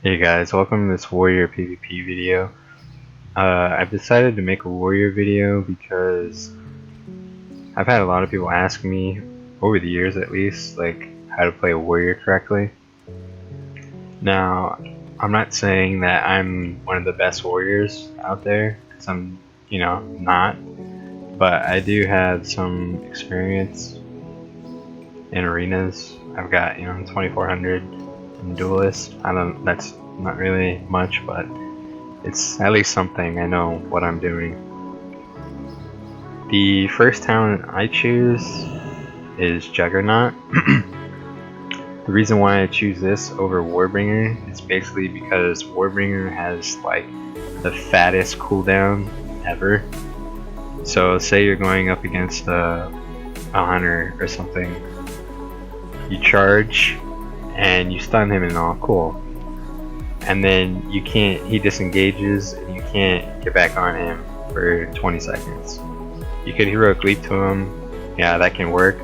Hey guys, welcome to this warrior PvP video. I've decided to make a warrior video because I've had a lot of people ask me, over the years at least, like how to play a warrior correctly. Now, I'm not saying that I'm one of the best warriors out there, because I'm, not. But I do have some experience in arenas. I've got, 2400 in duelist. That's not really much, but it's at least something. I know what I'm doing. The first talent I choose is Juggernaut. The reason why I choose this over Warbringer is basically because Warbringer has like the fattest cooldown ever. So say you're going up against a hunter or something, you charge and you stun him and all, cool. And then he disengages and you can't get back on him for 20 seconds. You could heroic leap to him, yeah, that can work,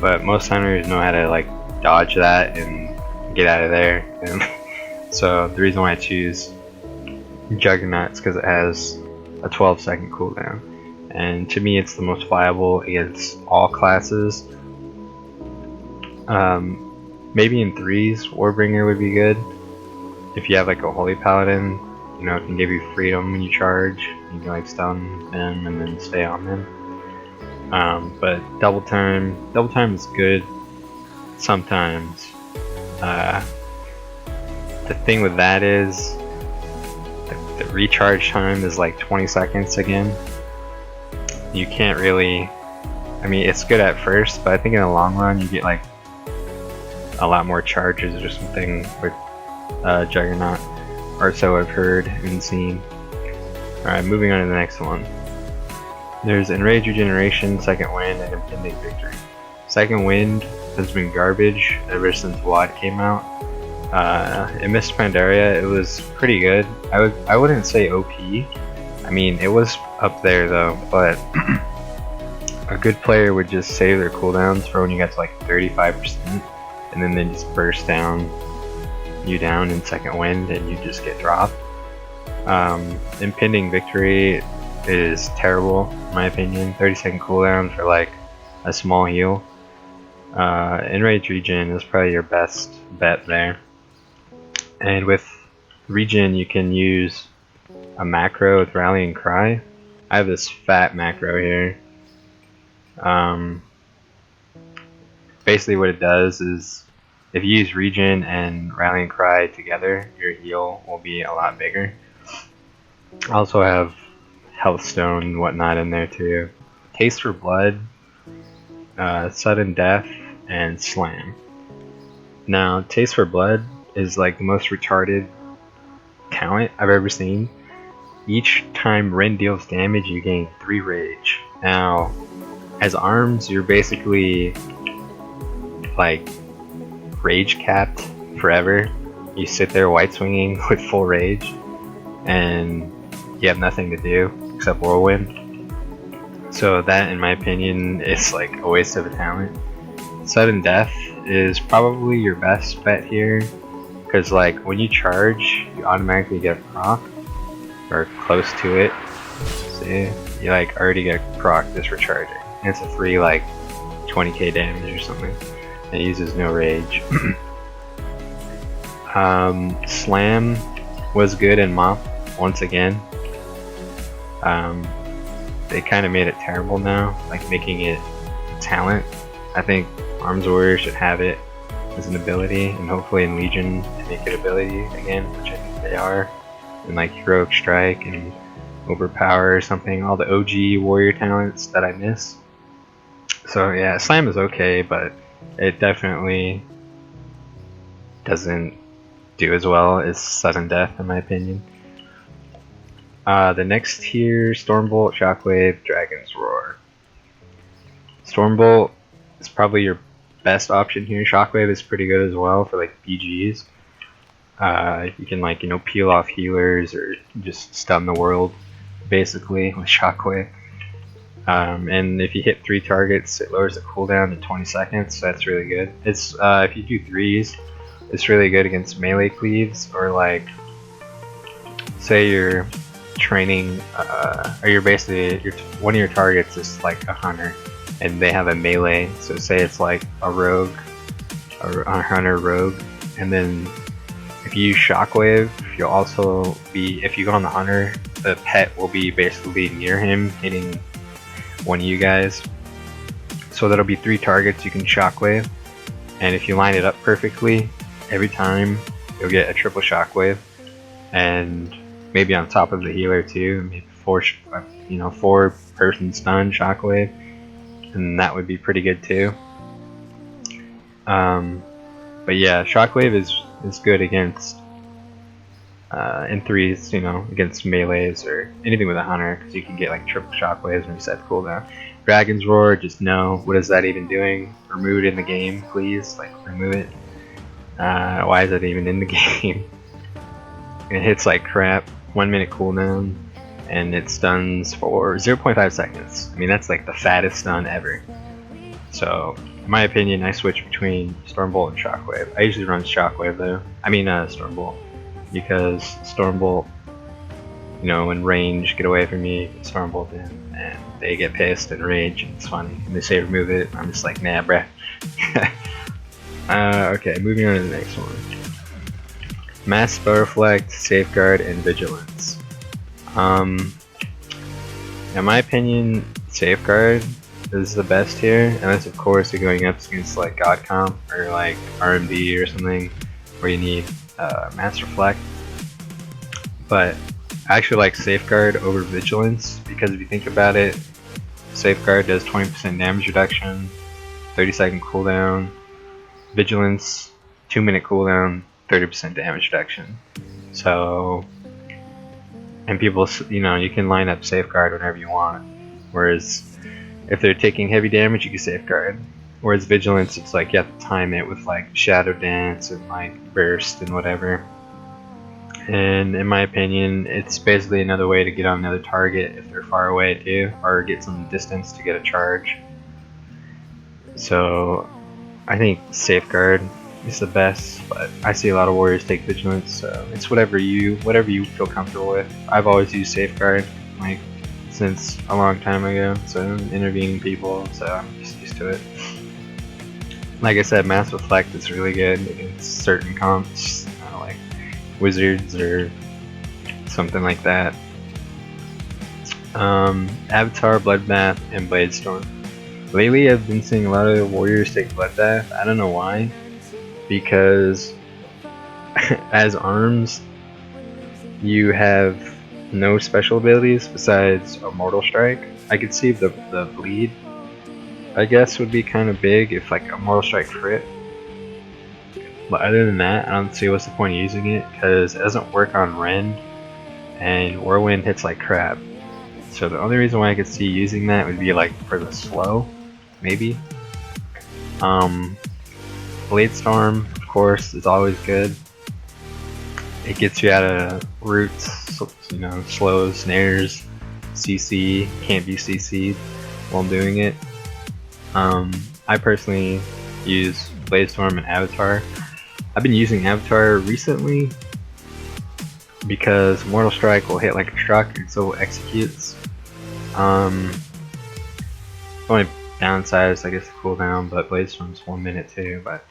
but most hunters know how to like dodge that and get out of there. And so the reason why I choose Juggernaut is because it has a 12-second cooldown, and to me it's the most viable against all classes. Maybe in threes, Warbringer would be good. If you have like a Holy Paladin, it can give you freedom when you charge. You can like stun them and then stay on them. But double time is good sometimes. The thing with that is the recharge time is like 20 seconds again. You can't really, it's good at first, but I think in the long run you get like a lot more charges or something with Juggernaut, or so I've heard and seen. Alright, moving on to the next one. There's Enraged Regeneration, Second Wind, and Impending Victory. Second Wind has been garbage ever since WoW came out. In Miss Pandaria, it was pretty good. I wouldn't say OP. It was up there though, but a good player would just save their cooldowns for when you get to like 35%, and then they just burst you down in Second Wind and you just get dropped. Impending Victory is terrible in my opinion. 30-second cooldown for like a small heal. Enraged Regen is probably your best bet there. And with Regen you can use a macro with Rallying Cry. I have this fat macro here. Basically what it does is if you use Regen and Rallying Cry together, your heal will be a lot bigger. I also have Healthstone and whatnot in there too. Taste for Blood, Sudden Death, and Slam. Now, Taste for Blood is like the most retarded talent I've ever seen. Each time Ren deals damage, you gain 3 rage. Now, as arms, you're basically like rage capped forever. You sit there white swinging with full rage and you have nothing to do except whirlwind. So that, in my opinion, is like a waste of a talent. Sudden Death is probably your best bet here, because like when you charge you automatically get proc or close to it. See, you like already get proc just for charging, and it's a free like 20k damage or something. It uses no rage. Slam was good in Mop once again. They kind of made it terrible now, like making it a talent. I think Arms Warrior should have it as an ability, and hopefully in Legion to make it ability again, which I think they are. And like Heroic Strike and Overpower or something, all the OG Warrior talents that I miss. So yeah, Slam is okay, but it definitely doesn't do as well as Sudden Death in my opinion. The next tier, Stormbolt, Shockwave, Dragon's Roar. Stormbolt is probably your best option here. Shockwave is pretty good as well for like BGs. You can like peel off healers or just stun the world basically with Shockwave. And if you hit 3 targets, it lowers the cooldown to 20 seconds, so that's really good. It's if you do 3s, it's really good against melee cleaves, or like say you're training or you're basically one of your targets is like a hunter and they have a melee, so say it's like a rogue or a hunter rogue, and then if you use shockwave, you'll also be, if you go on the hunter, the pet will be basically near him hitting one of you guys, so that'll be 3 targets you can shockwave, and if you line it up perfectly every time you'll get a triple shockwave, and maybe on top of the healer too, maybe 4 person stun shockwave, and that would be pretty good too. But yeah, shockwave is good against in threes, against melees or anything with a hunter, because you can get like triple shockwaves and reset cooldown. Dragon's Roar, just no. What is that even doing? Remove it in the game, please. Like, remove it. Why is it even in the game? It hits like crap. 1 minute cooldown, and it stuns for 0.5 seconds. I mean, that's like the fattest stun ever. So, in my opinion, I switch between Stormbolt and Shockwave. I usually run Shockwave though. I mean, Stormbolt, because Stormbolt, in range, get away from me, Stormbolt in, and they get pissed and rage, and it's funny. And they say remove it, I'm just like, nah, bruh. Okay, moving on to the next one. Mass Spell Reflect, Safeguard, and Vigilance. In my opinion, Safeguard is the best here, unless of course you're going up against like God Comp or like RMD or something where you need Mass Reflect. But I actually like Safeguard over Vigilance, because if you think about it, Safeguard does 20% damage reduction, 30-second cooldown. Vigilance, 2-minute cooldown, 30% damage reduction. So, and people, you can line up Safeguard whenever you want. Whereas, if they're taking heavy damage, you can Safeguard. Whereas Vigilance, it's like you have to time it with like Shadow Dance and like Burst and whatever. And in my opinion, it's basically another way to get on another target if they're far away too, or get some distance to get a charge. So, I think Safeguard is the best, but I see a lot of warriors take Vigilance, so it's whatever you feel comfortable with. I've always used Safeguard, like, since a long time ago, so I'm intervening people, so I'm just used to it. Like I said, Mass Reflect is really good against certain comps, like wizards or something like that. Avatar, Bloodbath, and Bladestorm. Lately I've been seeing a lot of warriors take Bloodbath. I don't know why, because as arms you have no special abilities besides a Mortal Strike. I could see the bleed, I guess, would be kind of big if like a Mortal Strike crit, but other than that I don't see what's the point of using it, because it doesn't work on Rend and Whirlwind hits like crap. So the only reason why I could see using that would be like for the slow, maybe. Bladestorm, of course, is always good. It gets you out of roots, slows, snares, CC, can't be CC'd while doing it. I personally use Bladestorm and Avatar. I've been using Avatar recently because Mortal Strike will hit like a truck and so executes. Only downside is I guess the cooldown, but Bladestorm's 1 minute too, but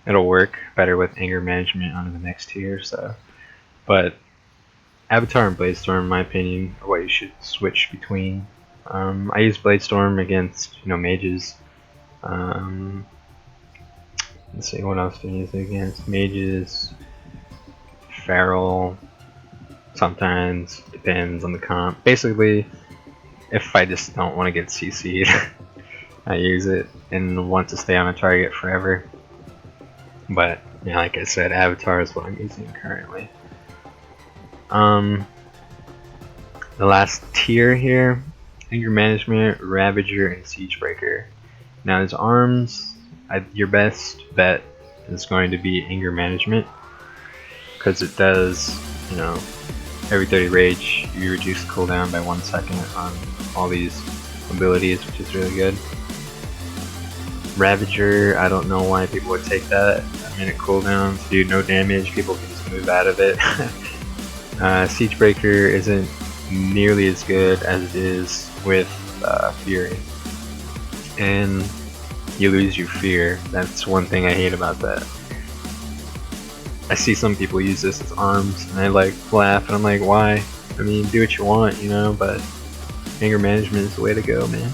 it'll work better with anger management on the next tier. So, but Avatar and Bladestorm, in my opinion, are what you should switch between. I use Bladestorm against mages. Let's see, what else do you use it against? Mages, Feral, sometimes, depends on the comp. Basically, if I just don't want to get CC'd, I use it and want to stay on a target forever. But like I said, Avatar is what I'm using currently. The last tier here, Anger Management, Ravager, and Siegebreaker. Now as arms, your best bet is going to be Anger Management, because it does, every 30 rage you reduce cooldown by 1 second on all these abilities, which is really good. Ravager, I don't know why people would take that. A minute cooldown to do no damage, people can just move out of it. Siegebreaker isn't nearly as good as it is with Fury. And you lose your fear. That's one thing I hate about that. I see some people use this as arms and I like laugh and I'm like, why? I mean, do what you want, you know, but anger management is the way to go, man.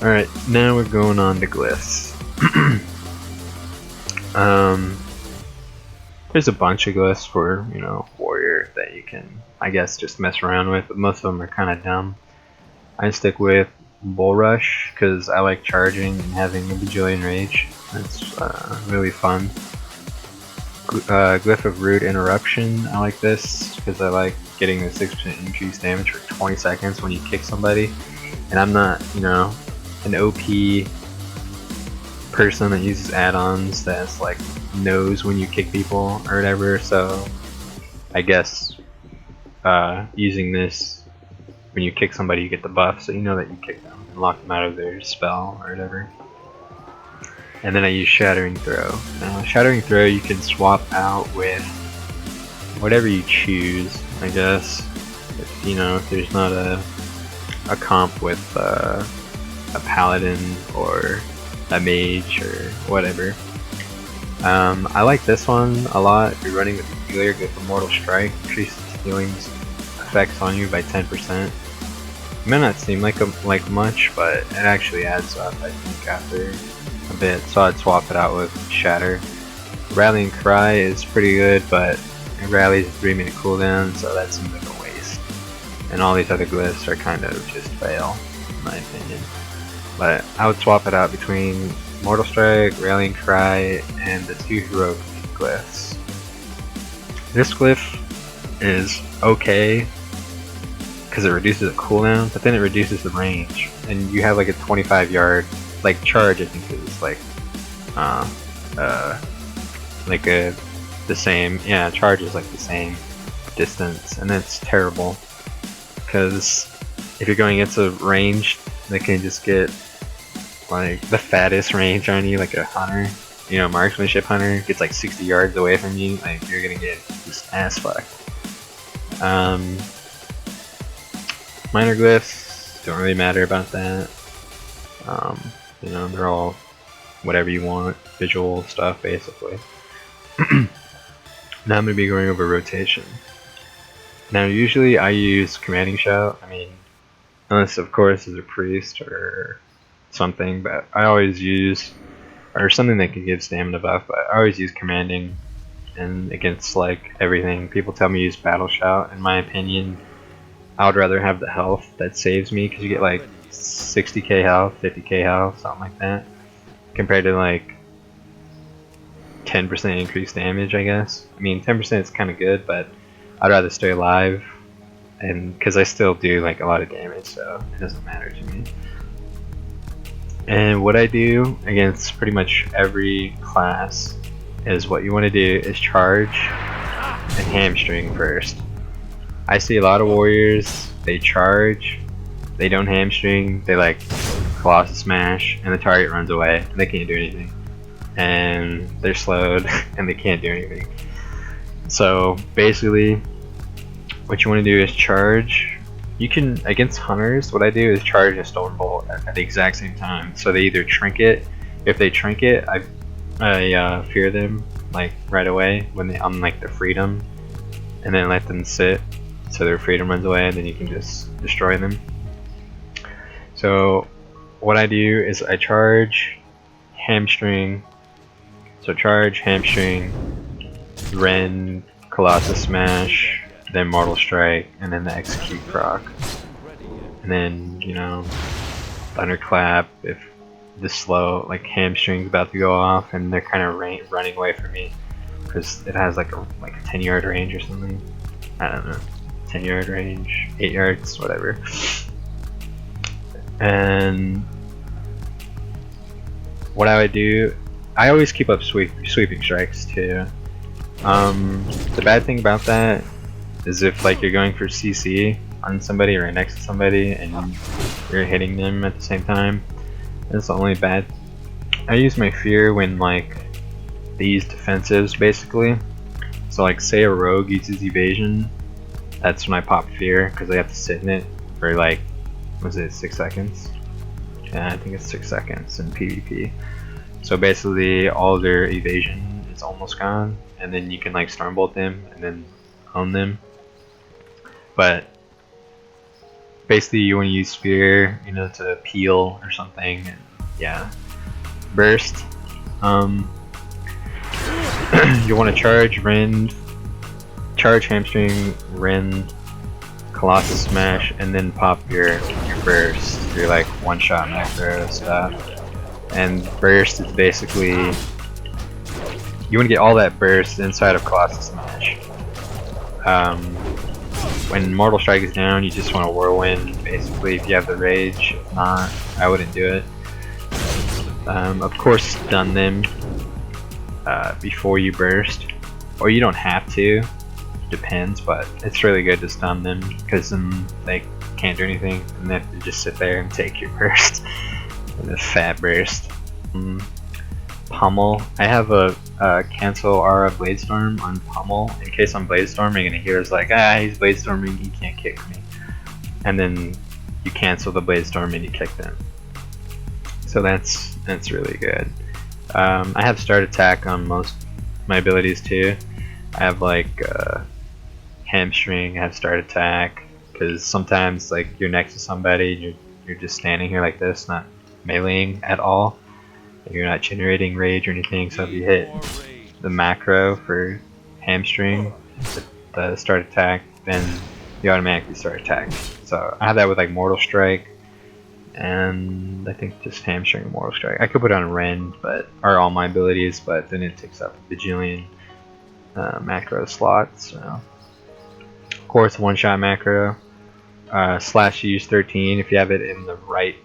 Alright, now we're going on to glyphs. There's a bunch of glyphs for, you know, warrior that you can, I guess, just mess around with, but most of them are kind of dumb. I stick with Bull Rush because I like charging and having a bajillion rage. It's really fun. Glyph of Rude Interruption, I like this because I like getting the 6% increased damage for 20 seconds when you kick somebody. And I'm not, you know, an OP person that uses add-ons that's like knows when you kick people or whatever, so I guess using this when you kick somebody you get the buff so you know that you kick them and lock them out of their spell or whatever. And then I use Shattering Throw. Now Shattering Throw you can swap out with whatever you choose, I guess. If, you know, if there's not a comp with a paladin or a mage or whatever. I like this one a lot. If you're running with the healer, go for Mortal Strike. Increases healing effects on you by 10%. It may not seem like much, but it actually adds up, I think, after a bit. So I'd swap it out with Shatter. Rallying Cry is pretty good, but it rallies a 3-minute cooldown, so that seems like a waste. And all these other glyphs are kind of just fail, in my opinion. But I would swap it out between Mortal Strike, Rallying Cry, and the 2 heroic glyphs. This glyph is okay because it reduces the cooldown, but then it reduces the range, and you have like a 25 yard like charge. I think is like the same. Yeah, charge is like the same distance, and that's terrible because if you're going into range, they can just get like the fattest range on you, like a hunter, you know, marksmanship hunter gets like 60 yards away from you, like you're gonna get just ass fucked. Minor glyphs don't really matter about that. You know, they're all whatever you want, visual stuff basically. Now I'm gonna be going over rotation. Now usually I use Commanding Shout. I mean, unless of course as a priest or something, but I always use, or something that can give stamina buff, but I always use Commanding. And against like everything, people tell me use Battle Shout. In my opinion, I would rather have the health that saves me, because you get like 60k health, 50k health, something like that, compared to like 10% increased damage, I guess. I mean, 10% is kind of good, but I'd rather stay alive, and because I still do like a lot of damage, so it doesn't matter to me. And what I do against pretty much every class is, what you want to do is charge and hamstring first. I see a lot of warriors, they charge, they don't hamstring, they like Colossus Smash, and the target runs away, and they can't do anything. And they're slowed, and they can't do anything. So basically, what you want to do is charge. You can, against hunters, what I do is charge and Stone Bolt at the exact same time. So they either trinket. If they trinket, I fear them like right away when they on like the freedom, and then let them sit so their freedom runs away, and then you can just destroy them. So what I do is I charge, hamstring. So charge, hamstring, Ren, Colossus Smash, then Mortal Strike, and then the execute proc. And then, you know, Thunderclap if the slow, like hamstring's about to go off and they're kind of running away from me, because it has like a 10-yard range or something. I don't know, 10-yard range, 8 yards, whatever. And what I would do, I always keep up sweeping strikes too. The bad thing about that is if like you're going for CC on somebody right next to somebody and you're hitting them at the same time, that's the only bad I use my fear when like they use defensives basically. So like say a rogue uses evasion, that's when I pop fear because they have to sit in it for like, was it 6 seconds? Yeah, I think it's 6 seconds in PvP. So basically all their evasion is almost gone, and then you can like Stormbolt them and then own them. But basically you want to use Spear, you know, to peel or something, and yeah. Burst. You want to charge Rend, charge Hamstring, Rend, Colossus Smash, and then pop your burst, your like one-shot macro stuff. And burst is basically, you want to get all that burst inside of Colossus Smash. When Mortal Strike is down, you just want to Whirlwind, basically, if you have the Rage. If not, I wouldn't do it. Of course, stun them before you burst, or you don't have to, depends, but it's really good to stun them because then they can't do anything and they have to just sit there and take your burst. And a fat burst. Pummel. I have a cancelaura Bladestorm on Pummel. In case I'm Bladestorming and a hero's like, he's Bladestorming, he can't kick me. And then you cancel the Bladestorm and you kick them. So that's really good. I have start attack on most of my abilities too. I have like Hamstring, I have start attack, because sometimes like you're next to somebody and you're just standing here like this, not meleeing at all. You're not generating rage or anything, so if you hit the macro for Hamstring, the start attack, then you automatically start attack. So I have that with like Mortal Strike, and I think just Hamstring and Mortal Strike. I could put on Rend, but or all my abilities, but then it takes up a bajillion macro slots. So of course, one-shot macro. Slash use 13 if you have it in the right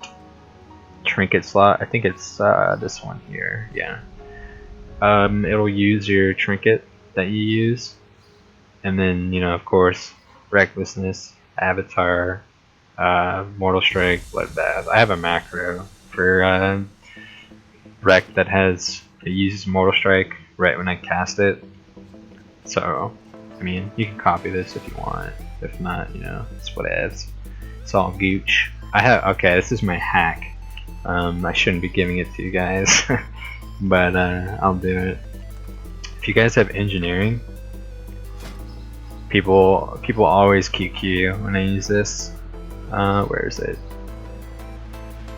trinket slot. I think it's this one here. Yeah. It'll use your trinket that you use, and then you know, of course, Recklessness, Avatar, Mortal Strike, Bloodbath. I have a macro for Rec that it uses Mortal Strike right when I cast it. So, I mean, you can copy this if you want. If not, you know, it's what it is. It's all gooch. Okay, this is my hack. I shouldn't be giving it to you guys, but I'll do it. If you guys have engineering, people always QQ when I use this. Where is it?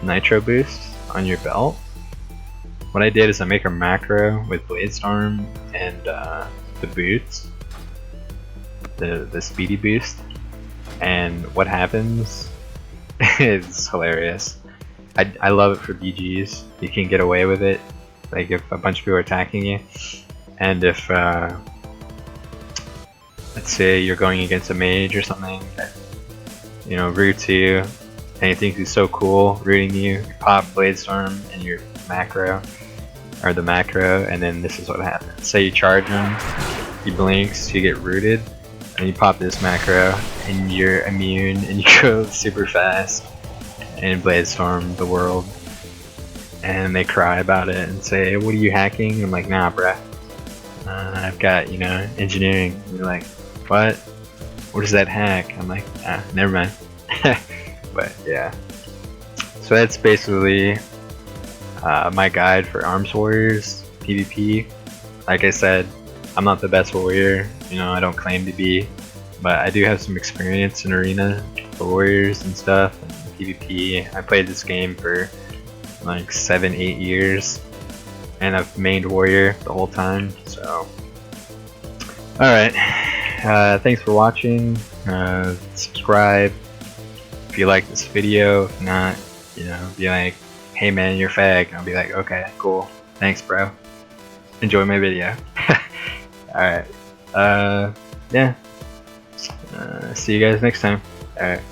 Nitro boost on your belt. What I did is I make a macro with Bladestorm and the boots, the speedy boost, and what happens is hilarious. I love it for BGs. You can get away with it, like if a bunch of people are attacking you, and if let's say you're going against a mage or something that, you know, roots you, and he thinks he's so cool rooting you, you pop Bladestorm and your macro, or the macro, and then this is what happens. Say you charge him, he blinks, you get rooted, and you pop this macro, and you're immune, and you go super fast, and Bladestorm the world, and they cry about it and say, what are you hacking? I'm like, nah bruh, I've got, you know, engineering. And you're like, what? What is that hack? I'm like, never mind. But yeah, so that's basically my guide for Arms Warriors PvP. Like I said, I'm not the best warrior, you know, I don't claim to be, but I do have some experience in arena for warriors and stuff, and PvP. I played this game for like 7-8 years, and I've mained warrior the whole time. So alright, thanks for watching. Subscribe if you like this video. If not, you know, be like, hey man, you're fag. I'll be like, okay, cool, thanks bro, enjoy my video. Alright, yeah, see you guys next time. Alright.